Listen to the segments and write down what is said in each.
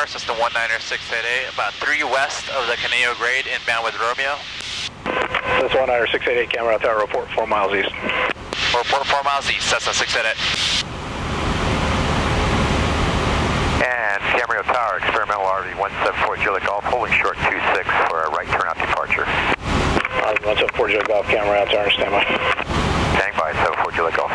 Tower, system 19688, about 3 west of the Camarillo grade, inbound with Romeo. This 19688, Camarillo Tower, report 4 miles east. Report 4 miles east, Cessna 688. And Camarillo Tower, experimental RV 174 Juliet Golf, holding short 26 for a right turnout departure. 174 Juliet Golf, Camarillo Tower, standby. Standing by, 74 Juliet Golf.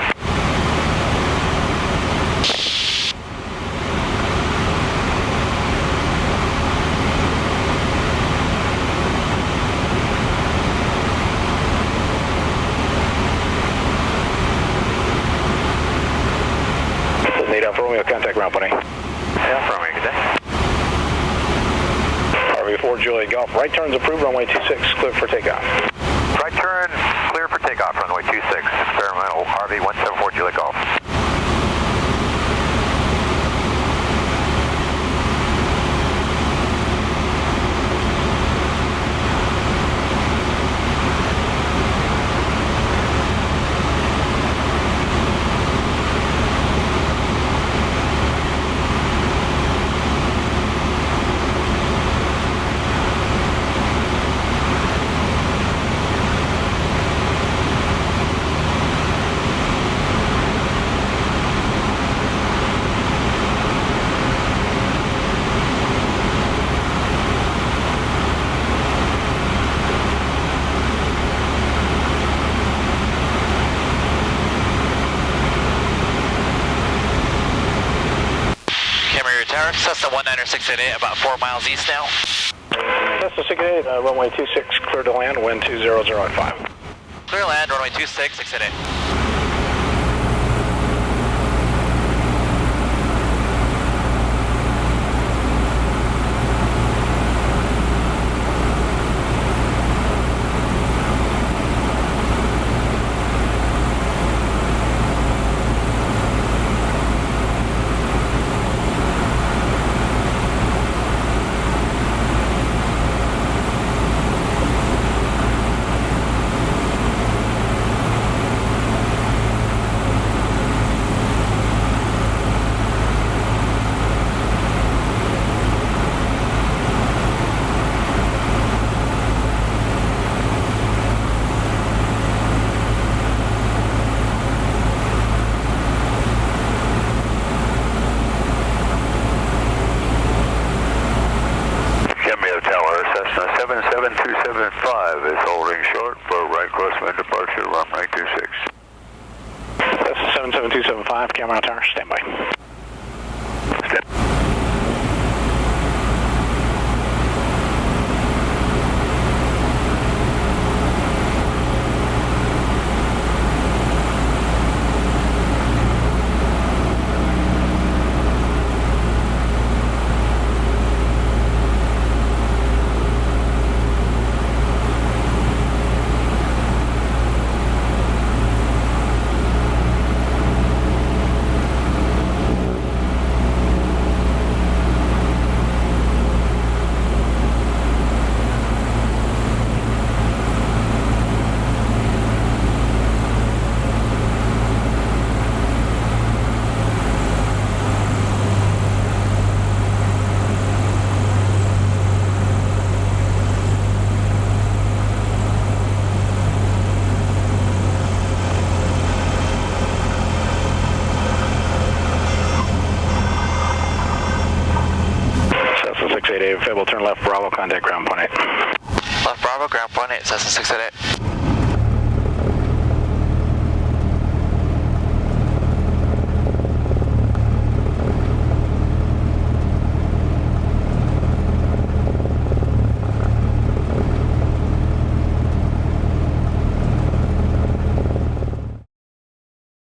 Need up Romeo, contact ground bunny. Yeah, Romeo, good day. RV4 Juliet Golf, right turns approved, runway 26, clear for takeoff. Right turn, clear for takeoff, runway 26, experimental RV 174 Juliet Golf. Tower, Cessna 19688, about 4 miles east now. Cessna 688, runway 26, clear to land, wind 20085. Clear land, runway 26, 688. Cessna 77275 is holding short for right crosswind departure, runway 26. Cessna 77275, Camarillo Tower, standby. Fable, turn left, Bravo, contact ground point 8. Left Bravo, ground point 8, Cessna 688.